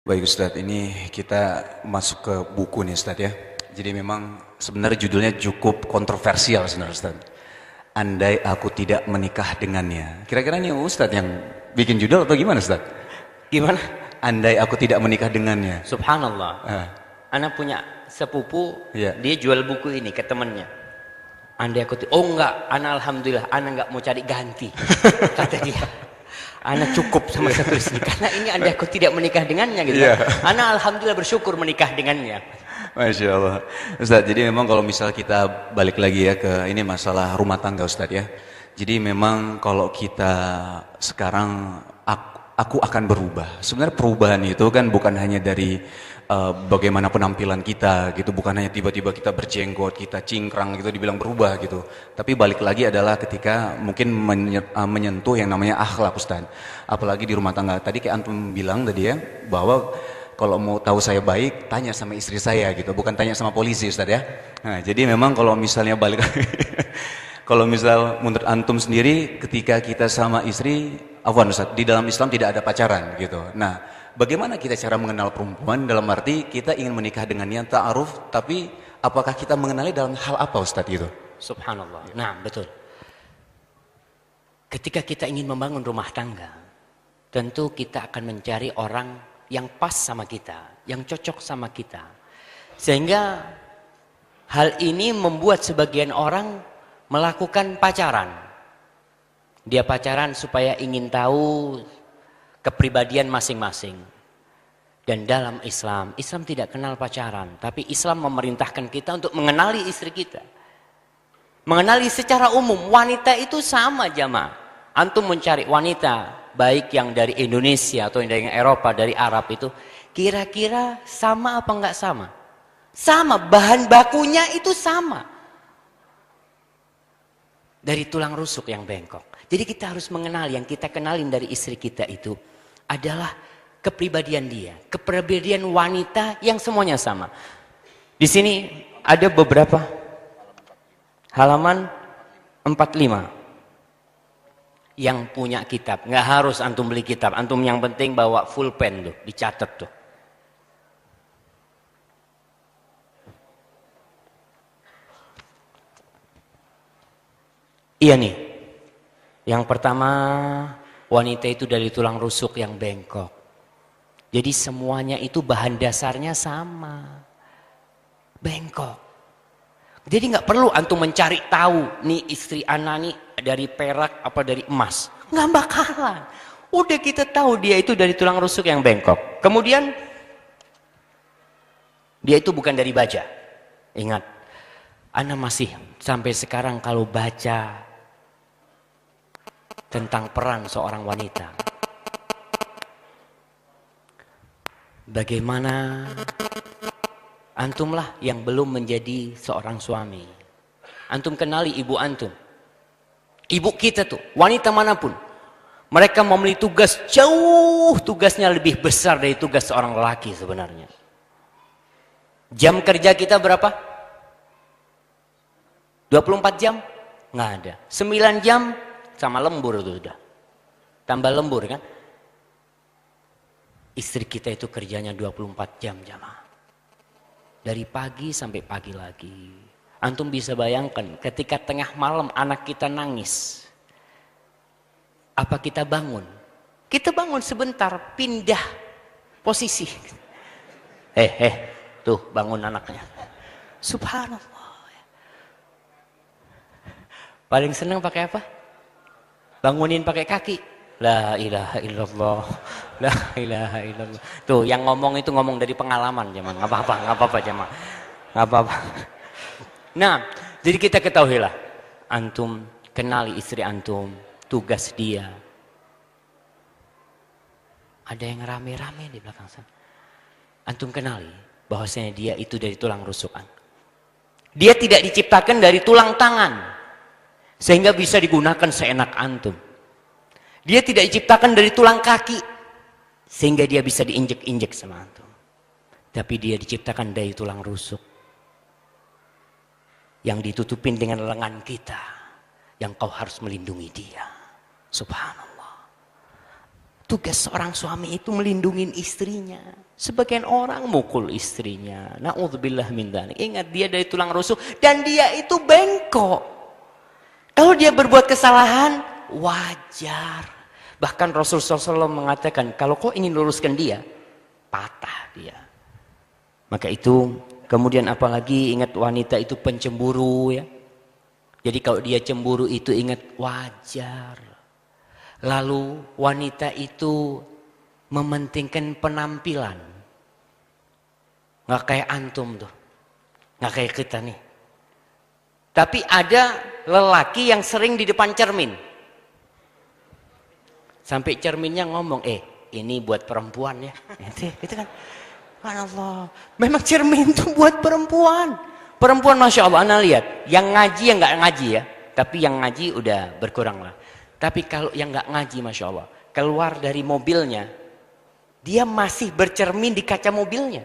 Baik Ustadz, ini kita masuk ke buku nih Ustadz ya. Jadi memang sebenarnya judulnya cukup kontroversial sebenarnya Ustadz. Andai aku tidak menikah dengannya. Kira-kira ini Ustadz yang bikin judul atau gimana Ustadz? Gimana? Andai aku tidak menikah dengannya. Subhanallah. Ah, Anak punya sepupu, iya. dia jual buku ini ke temannya. Andai aku oh enggak, anak alhamdulillah, anak enggak mau cari ganti. Kata dia. Anak cukup sama satu istri karena ini andai aku tidak menikah dengannya gitu. Iya. Anak alhamdulillah bersyukur menikah dengannya. Masya Allah. Ustadz, jadi memang kalau misal kita balik lagi ya ke ini masalah rumah tangga Ustadz ya. Jadi memang kalau kita sekarang aku akan berubah. Sebenarnya perubahan itu kan bukan hanya dari bagaimana penampilan kita gitu, bukan hanya tiba-tiba kita berjenggot, kita cingkrang gitu dibilang berubah gitu. Tapi balik lagi adalah ketika mungkin menyentuh yang namanya akhlak Ustadz. Apalagi di rumah tangga. Tadi kayak antum bilang tadi ya bahwa kalau mau tahu saya baik, tanya sama istri saya gitu, bukan tanya sama polisi Ustadz ya. Nah, jadi memang kalau misalnya balik kalau misal menurut antum sendiri ketika kita sama istri, afwan Ustadz, di dalam Islam tidak ada pacaran gitu. Nah, bagaimana kita cara mengenal perempuan dalam arti kita ingin menikah dengannya ta'aruf, tapi apakah kita mengenali dalam hal apa Ustadz gitu? Subhanallah. Nah, betul. Ketika kita ingin membangun rumah tangga, tentu kita akan mencari orang yang pas sama kita, yang cocok sama kita. Sehingga hal ini membuat sebagian orang melakukan pacaran. Dia pacaran supaya ingin tahu kepribadian masing-masing. Dan dalam Islam, Islam tidak kenal pacaran, tapi Islam memerintahkan kita untuk mengenali istri kita. Mengenali secara umum, wanita itu sama jamaah. Antum mencari wanita, baik yang dari Indonesia atau yang dari Eropa, dari Arab itu, kira-kira sama apa enggak sama? Sama, bahan bakunya itu sama. Dari tulang rusuk yang bengkok. Jadi kita harus mengenal, yang kita kenalin dari istri kita itu adalah kepribadian dia, kepribadian wanita yang semuanya sama. Di sini ada beberapa halaman 45. Yang punya kitab, nggak harus antum beli kitab, antum yang penting bawa full pen tuh, dicatat tuh. Iya nih, yang pertama wanita itu dari tulang rusuk yang bengkok. Jadi semuanya itu bahan dasarnya sama, bengkok. Jadi nggak perlu antum mencari tahu nih istri anak nih dari perak apa dari emas, nggak bakalan. Udah kita tahu dia itu dari tulang rusuk yang bengkok. Kemudian dia itu bukan dari baja. Ingat, ana masih sampai sekarang kalau baca tentang peran seorang wanita, bagaimana antumlah yang belum menjadi seorang suami. Antum kenali ibu antum. Ibu kita tuh, wanita manapun. Mereka memiliki tugas jauh, tugasnya lebih besar dari tugas seorang lelaki sebenarnya. Jam kerja kita berapa? 24 jam? Nggak ada. 9 jam sama lembur tuh udah. Tambah lembur kan? Istri kita itu kerjanya 24 jam jamaah. Dari pagi sampai pagi lagi. Antum bisa bayangkan ketika tengah malam anak kita nangis. Apa kita bangun? Kita bangun sebentar, pindah posisi. Tuh bangun anaknya. Subhanallah. Paling senang pakai apa? Bangunin pakai kaki. La ilaha illallah. La ilaha illallah. Tuh yang ngomong itu ngomong dari pengalaman Jamaah. Nggak apa-apa Jamaah. Nggak apa-apa. Nah, jadi kita ketahuilah. Antum kenali istri antum, tugas dia. Ada yang rame-rame di belakang sana. Antum kenali bahwasanya dia itu dari tulang rusukan. Dia tidak diciptakan dari tulang tangan sehingga bisa digunakan seenak antum. Dia tidak diciptakan dari tulang kaki sehingga dia bisa diinjek-injek sama antum. Tapi dia diciptakan dari tulang rusuk yang ditutupin dengan lengan kita, yang kau harus melindungi dia. Subhanallah. tugas seorang suami itu melindungi istrinya. Sebagian orang mukul istrinya. Na'udzubillah min dzalik. Ingat, dia dari tulang rusuk dan dia itu bengkok. Kalau dia berbuat kesalahan, wajar. Bahkan Rasulullah SAW mengatakan, kalau kau ingin luruskan dia, patah dia. Maka itu, kemudian apalagi ingat wanita itu pencemburu ya. Jadi kalau dia cemburu itu ingat wajar. Lalu wanita itu mementingkan penampilan. Nggak kayak antum tuh. Nggak kayak kita nih. Tapi ada lelaki yang sering di depan cermin. Sampai cerminnya ngomong, ini buat perempuan ya. Itu kan. Allah. Memang cermin itu buat perempuan. Perempuan Masya Allah, Anda lihat. Yang ngaji yang nggak ngaji ya. Tapi yang ngaji udah berkurang lah. Tapi kalau yang nggak ngaji Masya Allah. Keluar dari mobilnya. Dia masih bercermin di kaca mobilnya.